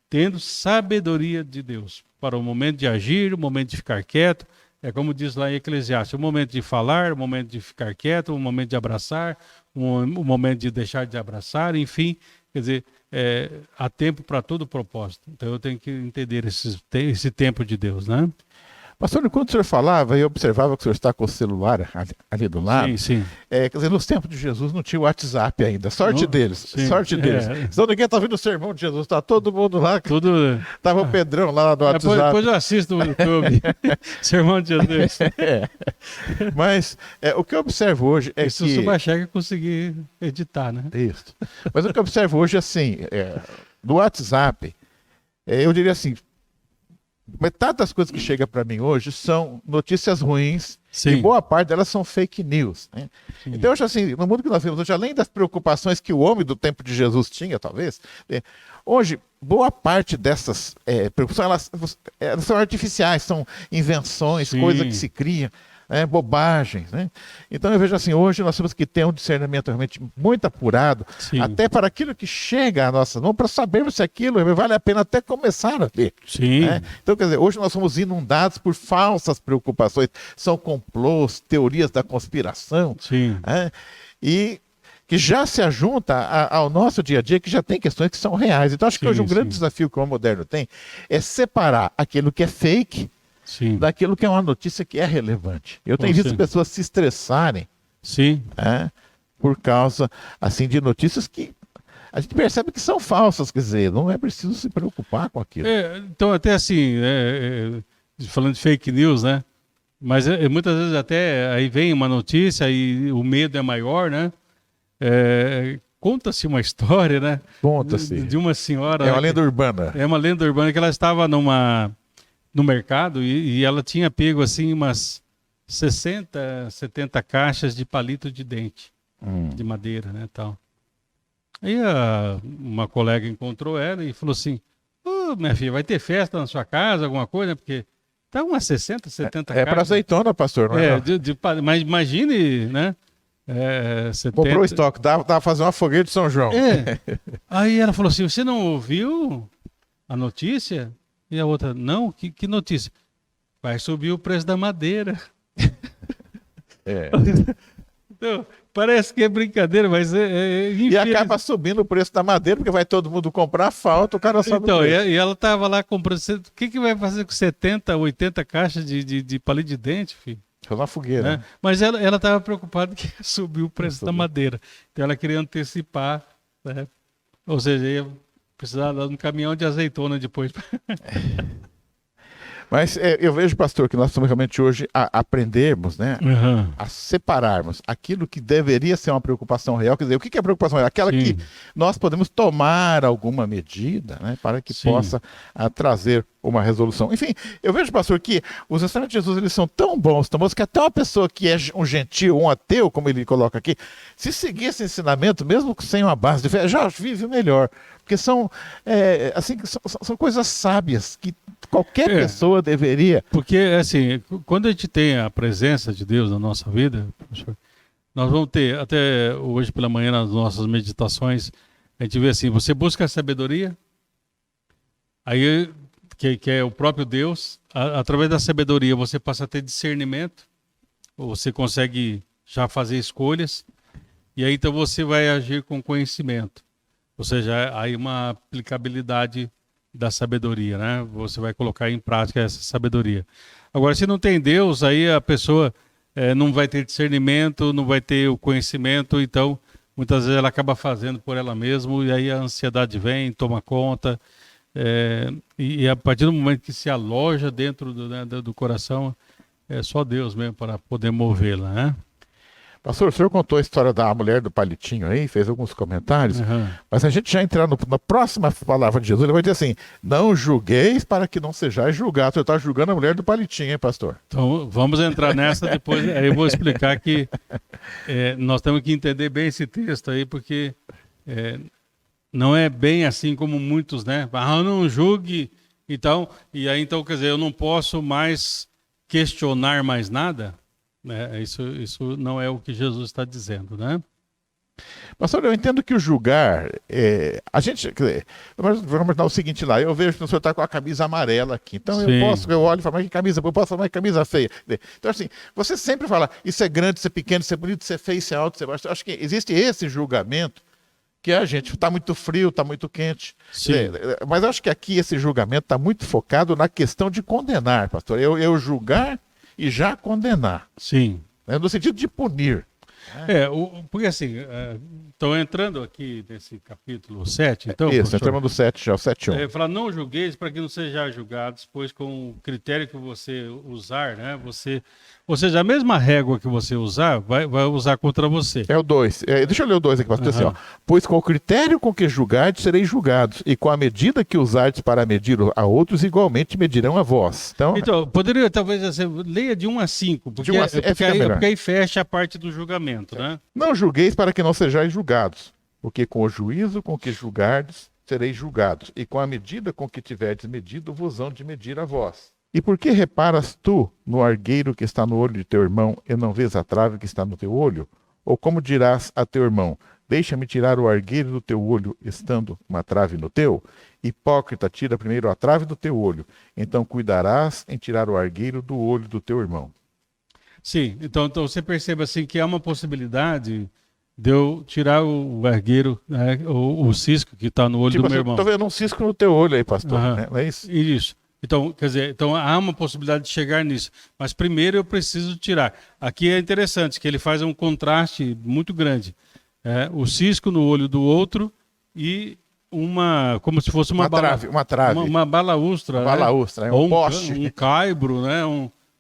tendo sabedoria de Deus para o momento de agir, o momento de ficar quieto. É como diz lá em Eclesiastes, o momento de falar, o momento de ficar quieto, o momento de abraçar, o momento de deixar de abraçar, enfim, quer dizer, há tempo para todo propósito. Então eu tenho que entender esse tempo de Deus, né? Pastor, enquanto o senhor falava, eu observava que o senhor está com o celular ali do lado. Sim. Quer dizer, nos tempos de Jesus não tinha o WhatsApp ainda. Sorte deles. Senão ninguém está vendo o sermão de Jesus. Está todo mundo lá. Estava o Pedrão lá no WhatsApp. Depois eu assisto no YouTube. Sermão de Jesus. Mas o que eu observo hoje é isso, que... Se o Bachega conseguir editar, né? Isso. Mas o que eu observo hoje é assim, no WhatsApp, eu diria assim, metade das coisas que chega para mim hoje são notícias ruins. Sim. E boa parte delas são fake news. Né? Então, eu acho assim, no mundo que nós vivemos hoje, além das preocupações que o homem do tempo de Jesus tinha, talvez, hoje, boa parte dessas preocupações, elas são artificiais, são invenções, coisas que se criam. bobagens, né? Então eu vejo assim, hoje nós temos que ter um discernimento realmente muito apurado, Sim. até para aquilo que chega à nossa mão, para sabermos se aquilo vale a pena até começar a ler. Sim. Né? Então, quer dizer, hoje nós somos inundados por falsas preocupações, são complôs, teorias da conspiração, Sim. né? E que já se ajunta ao nosso dia a dia, que já tem questões que são reais. Então, acho que hoje um grande desafio que o homem moderno tem é separar aquilo que é fake Sim. daquilo que é uma notícia que é relevante. Eu tenho visto pessoas se estressarem, sim, por causa assim, de notícias que a gente percebe que são falsas, quer dizer, não é preciso se preocupar com aquilo. Então, até assim, falando de fake news, né? Mas muitas vezes até aí vem uma notícia e o medo é maior, né? Conta-se uma história, né? Conta-se. De uma senhora. É uma lenda urbana. É uma lenda urbana que ela estava no mercado e ela tinha pego assim umas 60, 70 caixas de palito de dente, de madeira, né, tal. Aí uma colega encontrou ela e falou assim: minha filha, vai ter festa na sua casa, alguma coisa, porque tá umas 60, 70 caixas. É para azeitona, pastor, não é? Mas imagine, né? 70... Comprou o estoque, dava fazer uma fogueira de São João. Aí ela falou assim: você não ouviu a notícia? E a outra: não, que notícia? Vai subir o preço da madeira. Então, parece que é brincadeira, mas e acaba subindo o preço da madeira, porque vai todo mundo comprar, falta, o cara sobe o preço. E ela estava lá comprando. O que vai fazer com 70, 80 caixas de palito de dente, filho? Fazer uma fogueira. Né? Mas ela estava preocupada que subiu o preço da madeira. Então ela queria antecipar, né? Ou seja, ia precisar dar um caminhão de azeitona depois. Mas eu vejo, pastor, que nós estamos realmente hoje a aprendermos, né, a separarmos aquilo que deveria ser uma preocupação real. Quer dizer, o que é preocupação real? Aquela que nós podemos tomar alguma medida, né, para que possa trazer uma resolução. Enfim, eu vejo, pastor, que os ensinamentos de Jesus eles são tão bons, que até uma pessoa que é um gentil, um ateu, como ele coloca aqui, se seguir esse ensinamento, mesmo sem uma base de fé, já vive melhor. Porque são coisas sábias que qualquer pessoa deveria. Porque, assim, quando a gente tem a presença de Deus na nossa vida, professor, nós vamos ter, até hoje pela manhã, nas nossas meditações, a gente vê assim: você busca a sabedoria, aí, que é o próprio Deus, através da sabedoria você passa a ter discernimento, você consegue já fazer escolhas, e aí então você vai agir com conhecimento. Ou seja, aí uma aplicabilidade da sabedoria, né? Você vai colocar em prática essa sabedoria. Agora, se não tem Deus, aí a pessoa não vai ter discernimento, não vai ter o conhecimento, então muitas vezes ela acaba fazendo por ela mesma e aí a ansiedade vem, toma conta, e a partir do momento que se aloja dentro do coração, é só Deus mesmo para poder movê-la, né? Pastor, o senhor contou a história da mulher do palitinho aí, fez alguns comentários, mas a gente já entrar na próxima palavra de Jesus, ele vai dizer assim: não julgueis para que não sejais julgados. Você está julgando a mulher do palitinho, hein, pastor? Então, vamos entrar nessa depois, aí eu vou explicar que nós temos que entender bem esse texto aí, porque não é bem assim como muitos, né? Não julgue, então, e aí então, quer dizer, eu não posso mais questionar mais nada. Isso não é o que Jesus está dizendo, né? Pastor, eu entendo que o julgar, a gente, quer dizer, vamos dar o seguinte lá, eu vejo que o senhor está com a camisa amarela aqui, então eu olho e falo: mas que camisa, eu posso falar: mas que camisa feia. Então assim, você sempre fala: isso é grande, isso é pequeno, isso é bonito, isso é feio, isso é alto, isso é baixo. Eu acho que existe esse julgamento que a gente está muito frio, está muito quente. Mas eu acho que aqui esse julgamento está muito focado na questão de condenar, pastor. Eu julgar e já condenar. Sim. No sentido de punir. Porque assim, estão entrando aqui nesse capítulo 7, então... Isso, entramos no 7 já, o 7:1. Fala: não julgueis para que não sejais julgados, pois com o critério que você usar, né, ou seja, a mesma régua que você usar, vai usar contra você. É o 2. Deixa eu ler o 2 aqui, pastor. Assim, ó: pois com o critério com que julgardes, sereis julgados, e com a medida que usardes para medir a outros, igualmente medirão a vós. Então poderia talvez leia de 1 a 5, porque aí fecha a parte do julgamento, né? Não julgueis para que não sejais julgados, porque com o juízo com que julgardes, sereis julgados, e com a medida com que tiverdes medido, vos hão de medir a vós. E por que reparas tu no argueiro que está no olho de teu irmão e não vês a trave que está no teu olho? Ou como dirás a teu irmão, deixa-me tirar o argueiro do teu olho, estando uma trave no teu? Hipócrita, tira primeiro a trave do teu olho, então cuidarás em tirar o argueiro do olho do teu irmão. Sim, então você percebe assim que há uma possibilidade de eu tirar o argueiro, né, o cisco que está no olho Tipo do assim, meu eu irmão. tô vendo um cisco no teu olho aí, pastor. Aham. Né? Não é isso? Isso. Então, quer dizer, então há uma possibilidade de chegar nisso. Mas primeiro eu preciso tirar. Aqui é interessante que ele faz um contraste muito grande. O cisco no olho do outro e como se fosse uma trave, uma trave. uma balaústra, Uma né? balaústra, é Ou um poste. um caibro, né?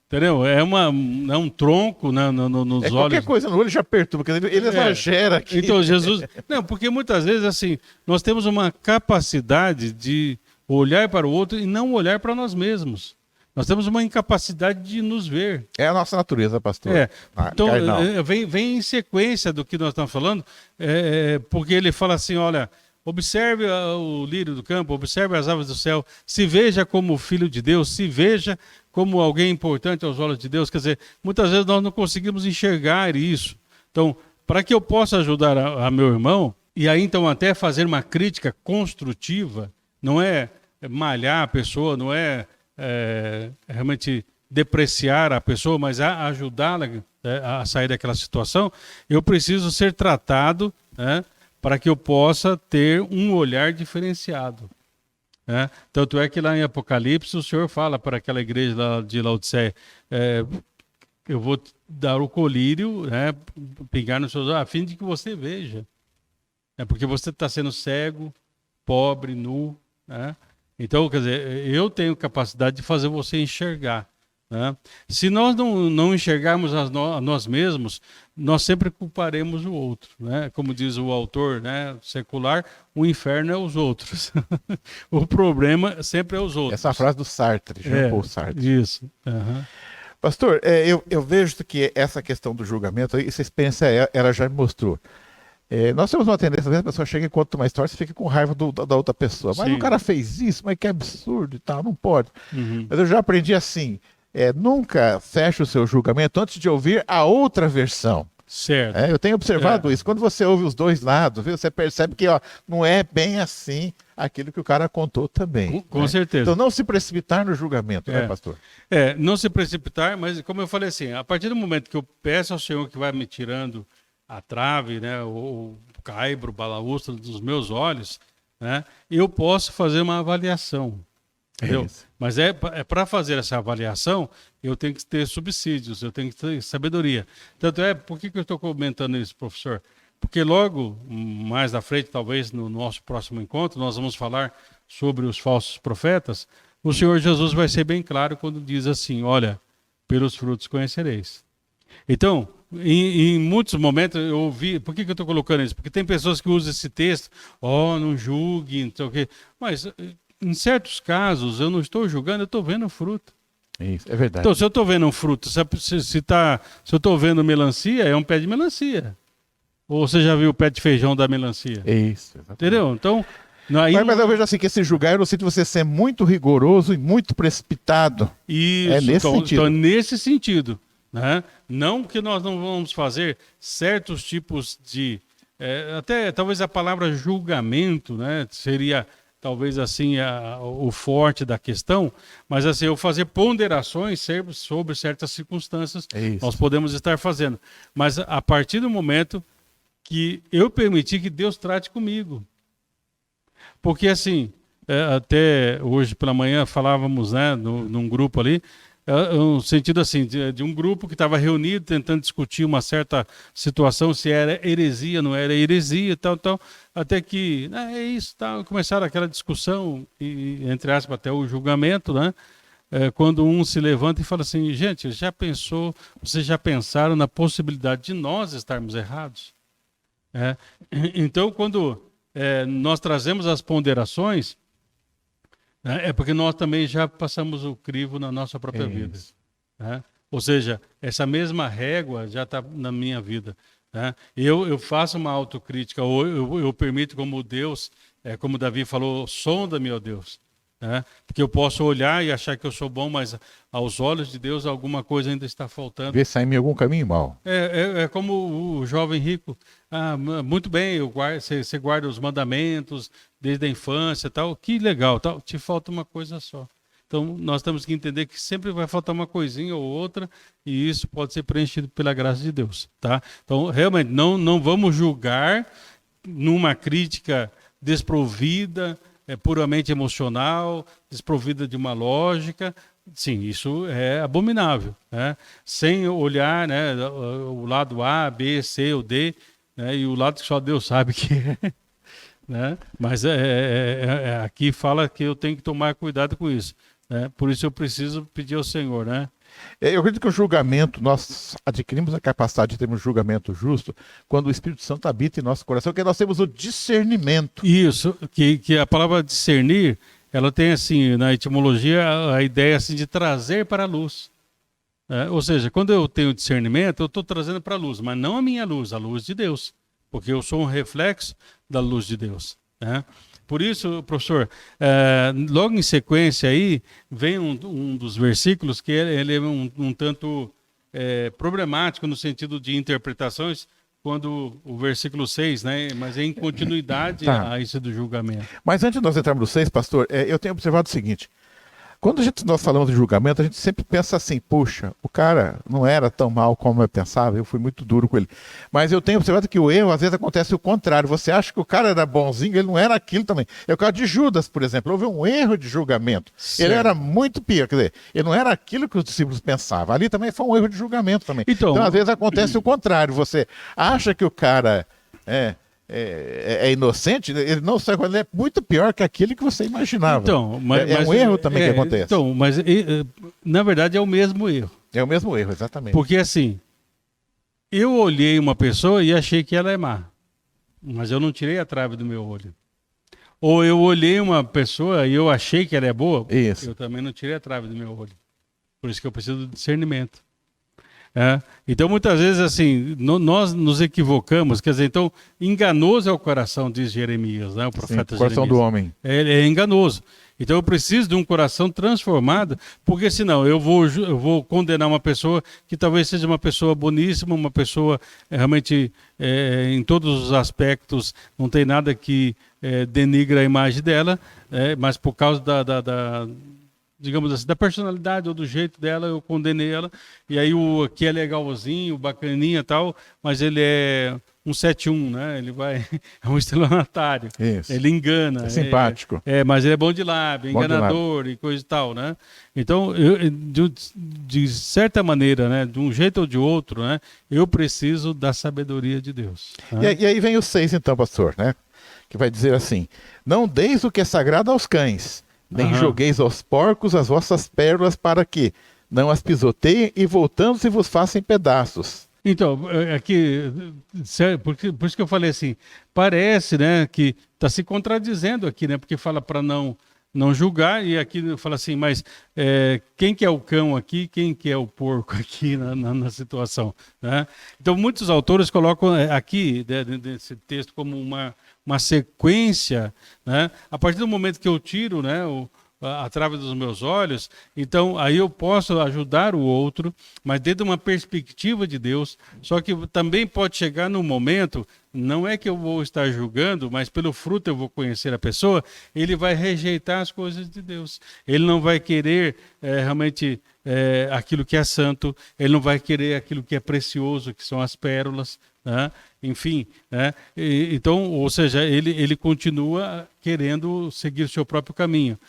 Entendeu? É um tronco, né, nos olhos. Qualquer coisa no olho já perturba, porque ele exagera aqui. Então, Jesus... Não, porque muitas vezes, assim, nós temos uma capacidade de olhar para o outro e não olhar para nós mesmos. Nós temos uma incapacidade de nos ver. É a nossa natureza, pastor. Então, Carnal. vem em sequência do que nós estamos falando, porque ele fala assim, olha, observe o lírio do campo, observe as aves do céu, se veja como filho de Deus, se veja como alguém importante aos olhos de Deus. Quer dizer, muitas vezes nós não conseguimos enxergar isso. Então, para que eu possa ajudar a meu irmão, e aí então até fazer uma crítica construtiva, não é malhar a pessoa, não é realmente depreciar a pessoa, mas ajudá-la a sair daquela situação, eu preciso ser tratado, né, para que eu possa ter um olhar diferenciado. Né? Tanto é que lá em Apocalipse o Senhor fala para aquela igreja lá de Laodiceia, eu vou dar o colírio, né, pingar nos seus olhos, a fim de que você veja. Porque você está sendo cego, pobre, nu, né? Então, quer dizer, eu tenho capacidade de fazer você enxergar. Né? Se nós não enxergarmos a nós mesmos, nós sempre culparemos o outro. Né? Como diz o autor, né, secular, o inferno é os outros. O problema sempre é os outros. Essa frase do Sartre, Jean-Paul Sartre. Isso. Uhum. Pastor, eu vejo que essa questão do julgamento, essa experiência ela já me mostrou. Nós temos uma tendência, às vezes a pessoa chega e conta uma história, você fica com raiva da outra pessoa. Mas Sim. o cara fez isso, mas que absurdo e tal, não pode. Uhum. Mas eu já aprendi assim, nunca feche o seu julgamento antes de ouvir a outra versão. Certo. Eu tenho observado isso. Quando você ouve os dois lados, viu, você percebe que não é bem assim aquilo que o cara contou também. Com certeza. Então não se precipitar no julgamento, né, pastor? Não se precipitar, mas como eu falei assim, a partir do momento que eu peço ao Senhor que vai me tirando a trave, né, o caibro, o balaústra dos meus olhos, né, eu posso fazer uma avaliação. Entendeu? Mas para fazer essa avaliação, eu tenho que ter subsídios, eu tenho que ter sabedoria. Tanto por que eu estou comentando isso, professor? Porque logo mais à frente, talvez no nosso próximo encontro, nós vamos falar sobre os falsos profetas. O Senhor Jesus vai ser bem claro quando diz assim, olha, pelos frutos conhecereis. Então, em muitos momentos eu ouvi, por que eu estou colocando isso? Porque tem pessoas que usam esse texto, não julgue, não sei o quê. Mas em certos casos eu não estou julgando, eu estou vendo o fruto. Isso, é verdade. Então, se eu estou vendo um fruto, se eu estou vendo melancia, é um pé de melancia. Ou você já viu o pé de feijão da melancia? É isso, exatamente. Entendeu? Então, mas eu vejo assim que esse julgar, eu sinto você ser muito rigoroso e muito precipitado. Isso, nesse sentido. Então, nesse sentido. Né? Não que nós não vamos fazer certos tipos de... até talvez a palavra julgamento, né, seria talvez assim o forte da questão, mas assim, eu fazer ponderações sobre certas circunstâncias, nós podemos estar fazendo. Mas a partir do momento que eu permitir que Deus trate comigo. Porque assim, até hoje pela manhã falávamos, né, num grupo ali, um sentido assim, de um grupo que estava reunido tentando discutir uma certa situação, se era heresia, não era heresia, tal, até que é isso, tal, começaram aquela discussão, e, entre aspas, até o julgamento, né? Quando um se levanta e fala assim, gente, vocês já pensaram na possibilidade de nós estarmos errados? Então, quando nós trazemos as ponderações, é porque nós também já passamos o crivo na nossa própria vida. Né? Ou seja, essa mesma régua já está na minha vida. Né? Eu faço uma autocrítica, ou eu permito como Deus, como Davi falou, sonda-me, ó Deus. né? Porque eu posso olhar e achar que eu sou bom, mas aos olhos de Deus alguma coisa ainda está faltando. Vê se em algum caminho mal. É como o jovem rico. Muito bem, você guarda os mandamentos desde a infância e tal. Que legal, tal. Te falta uma coisa só. Então, nós temos que entender que sempre vai faltar uma coisinha ou outra e isso pode ser preenchido pela graça de Deus, tá? Então, realmente, não vamos julgar numa crítica desprovida, puramente emocional, desprovida de uma lógica. Sim, isso é abominável, né? Sem olhar, né, o lado A, B, C ou D, né, e o lado que só Deus sabe que é, né? Mas aqui fala que eu tenho que tomar cuidado com isso, né? Por isso eu preciso pedir ao Senhor, né? Eu acredito que o julgamento, nós adquirimos a capacidade de termos um julgamento justo quando o Espírito Santo habita em nosso coração, porque nós temos o discernimento. Isso, que a palavra discernir, ela tem assim, na etimologia, a ideia assim, de trazer para a luz. Ou seja, quando eu tenho discernimento, eu estou trazendo para a luz, mas não a minha luz, a luz de Deus, porque eu sou um reflexo da luz de Deus, né? Por isso, professor, logo em sequência aí, vem um dos versículos que ele é um tanto problemático no sentido de interpretações, quando o versículo 6, né? Mas é em continuidade a isso do julgamento. Mas antes de nós entrarmos no 6, pastor, eu tenho observado o seguinte. Quando nós falamos de julgamento, a gente sempre pensa assim, puxa, o cara não era tão mal como eu pensava, eu fui muito duro com ele. Mas eu tenho observado que o erro, às vezes, acontece o contrário. Você acha que o cara era bonzinho, ele não era aquilo também. É o caso de Judas, por exemplo. Houve um erro de julgamento. Certo. Ele era muito pior, quer dizer, ele não era aquilo que os discípulos pensavam. Ali também foi um erro de julgamento também. Então às vezes, acontece o contrário. Você acha que o cara é inocente, ele não sabe, ele é muito pior que aquele que você imaginava. Então, mas um erro também que acontece. Então, mas na verdade é o mesmo erro. É o mesmo erro, exatamente. Porque assim, eu olhei uma pessoa e achei que ela é má, mas eu não tirei a trave do meu olho. Ou eu olhei uma pessoa e eu achei que ela é boa, eu também não tirei a trave do meu olho. Por isso que eu preciso de discernimento. Então, muitas vezes, assim, nós nos equivocamos, quer dizer, então, enganoso é o coração, diz Jeremias, né? O profeta Jeremias. O coração do homem. É enganoso. Então, eu preciso de um coração transformado, porque senão eu vou condenar uma pessoa que talvez seja uma pessoa boníssima, uma pessoa realmente, em todos os aspectos, não tem nada que denigra a imagem dela, mas por causa digamos assim, da personalidade ou do jeito dela, eu condenei ela. E aí o que é legalzinho, bacaninha e tal, mas ele é um 7-1, né? Ele é um estelionatário. Isso. Ele engana. É simpático. Mas ele é bom de lábio, enganador e coisa e tal, né? Então, de certa maneira, né? De um jeito ou de outro, né? Eu preciso da sabedoria de Deus. Né? E aí vem o 6 então, pastor, né? Que vai dizer assim, não deis o que é sagrado aos cães, nem jogueis aos porcos as vossas pérolas para que não as pisoteiem e voltando-se vos façam pedaços. Então, aqui, por isso que eu falei assim, parece, né, que está se contradizendo aqui, né, porque fala para não julgar e aqui fala assim, mas quem que é o cão aqui, quem que é o porco aqui na situação, né? Então, muitos autores colocam aqui, nesse texto, como uma sequência, né? A partir do momento que eu tiro, né, a trave dos meus olhos, então aí eu posso ajudar o outro, mas dentro de uma perspectiva de Deus, só que também pode chegar num momento, não é que eu vou estar julgando, mas pelo fruto eu vou conhecer a pessoa, ele vai rejeitar as coisas de Deus, ele não vai querer realmente aquilo que é santo, ele não vai querer aquilo que é precioso, que são as pérolas, né? Enfim, né? Então, ou seja, ele continua querendo seguir o seu próprio caminho.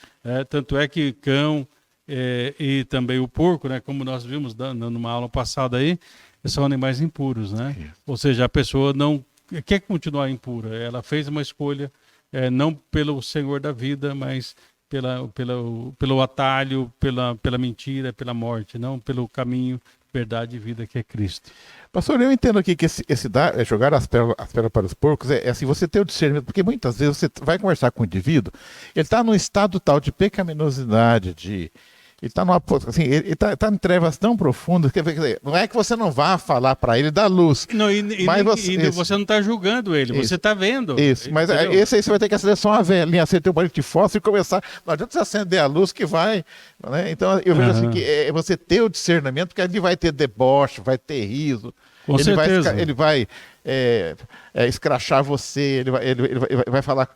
Tanto é que cão e também o porco, né? Como nós vimos numa aula passada aí, são animais impuros, né? Ou seja, a pessoa não quer continuar impura. Ela fez uma escolha não pelo Senhor da vida, mas pelo atalho, pela mentira, pela morte, não pelo caminho, verdade e vida que é Cristo. Pastor, eu entendo aqui que jogar as pérolas para os porcos é assim, você ter o discernimento, porque muitas vezes você vai conversar com o indivíduo, ele está num estado tal de pecaminosidade, está numa, assim, ele tá em trevas tão profundas que quer dizer, não é que você não vá falar para ele da luz. Não, Mas você não está julgando ele, você está vendo. Isso, mas entendeu? esse aí você vai ter que acender só uma velhinha, acender um palito de fósforo e começar. Não adianta você acender a luz que vai. Né? Então eu vejo assim que é você ter o discernimento, porque ali vai ter deboche, vai ter riso. Com certeza. Ele vai escrachar você, ele vai falar,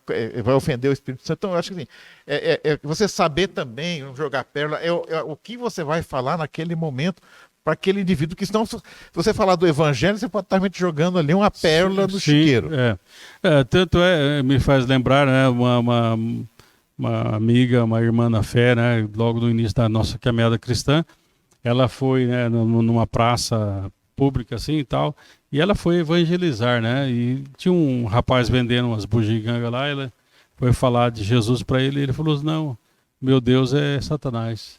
vai ofender o Espírito Santo. Então, eu acho que assim, você saber também, não jogar pérola, o que você vai falar naquele momento para aquele indivíduo, que senão, se você falar do evangelho, você pode estar realmente jogando ali uma pérola no chiqueiro. Tanto me faz lembrar, né, uma amiga, uma irmã na fé, né, logo no início da nossa caminhada cristã, ela foi, né, numa praça pública assim e tal, e ela foi evangelizar, né, e tinha um rapaz vendendo umas bugigangas lá, ela foi falar de Jesus para ele, e ele falou assim, não, meu Deus é Satanás,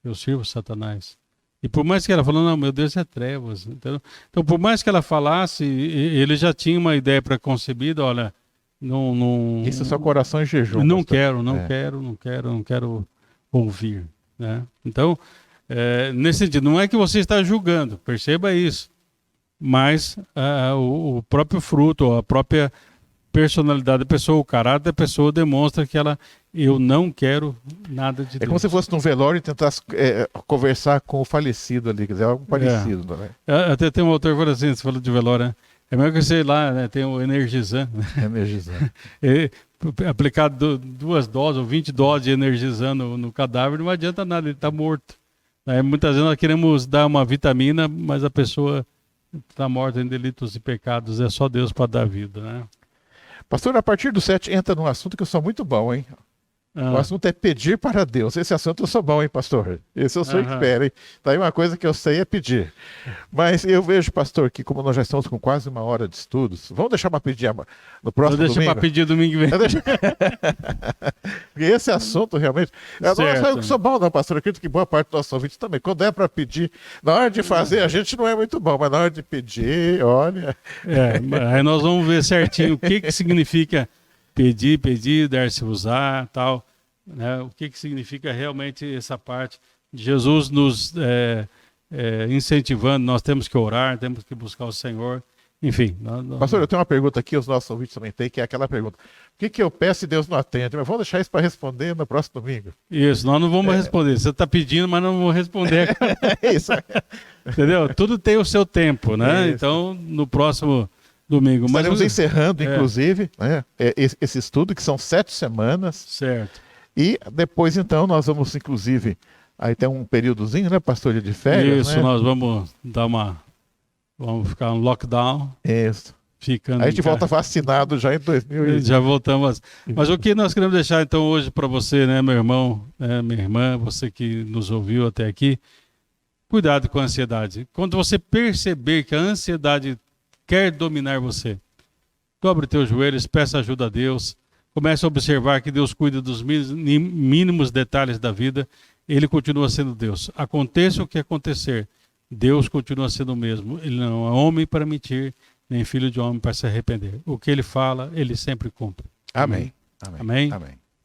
eu sirvo Satanás. E por mais que ela falou, não, meu Deus é trevas, entendeu? Então por mais que ela falasse, ele já tinha uma ideia preconcebida, olha, não Isso é só coração em jejum. não quero ouvir, né? Então, nesse sentido, não é que você está julgando, perceba isso, mas o próprio fruto, a própria personalidade da pessoa, o caráter da pessoa demonstra que eu não quero nada de Deus. É como se fosse num velório e tentasse conversar com o falecido ali, quer dizer, algo parecido. Né? Até tem um autor que fala assim, você falou de velório, né? É melhor que sei lá, né? Tem o energizante. Energizante. Aplicado 2 doses ou 20 doses de energizante no cadáver, não adianta nada, ele está morto. Muitas vezes nós queremos dar uma vitamina, mas a pessoa está morta em delitos e pecados, é só Deus para dar vida, né? Pastor, a partir do 7 entra num assunto que eu sou muito bom, hein? O assunto é pedir para Deus. Esse assunto eu sou bom, hein, pastor? Esse eu sou expert, hein? Daí uma coisa que eu sei é pedir. Mas eu vejo, pastor, que como nós já estamos com quase 1 hora de estudos, vamos deixar para pedir no próximo domingo? Deixa para pedir domingo que vem. Porque esse assunto realmente... Eu não sou bom não, pastor. Eu acredito que boa parte dos nossos ouvintes também. Quando é para pedir, na hora de fazer, a gente não é muito bom, mas na hora de pedir, olha... Aí nós vamos ver certinho o que significa pedir, dar-se usar, tal, né? O que significa realmente essa parte de Jesus nos incentivando, nós temos que orar, temos que buscar o Senhor, enfim. Pastor, eu tenho uma pergunta aqui, os nossos ouvintes também têm, que é aquela pergunta, o que eu peço e Deus não atende? Mas vamos deixar isso para responder no próximo domingo. Isso, nós não vamos responder, você está pedindo, mas não vamos responder. Isso. Entendeu? Tudo tem o seu tempo, né? Isso. Então, no próximo domingo. Estaremos encerrando, inclusive, né, esse estudo, que são 7 semanas. Certo. E depois, então, nós vamos, inclusive, aí tem um períodozinho, né, pastor, de férias. Isso, né? Nós vamos dar vamos ficar um lockdown. Isso. Ficando a gente volta vacinado já em 2020. Já voltamos. Mas o que nós queremos deixar, então, hoje para você, né, meu irmão, minha irmã, você que nos ouviu até aqui, cuidado com a ansiedade. Quando você perceber que a ansiedade quer dominar você, dobre teus joelhos, peça ajuda a Deus, comece a observar que Deus cuida dos mínimos detalhes da vida, Ele continua sendo Deus. Aconteça o que acontecer, Deus continua sendo o mesmo. Ele não é homem para mentir, nem filho de homem para se arrepender. O que Ele fala, Ele sempre cumpre. Amém. Amém. Amém.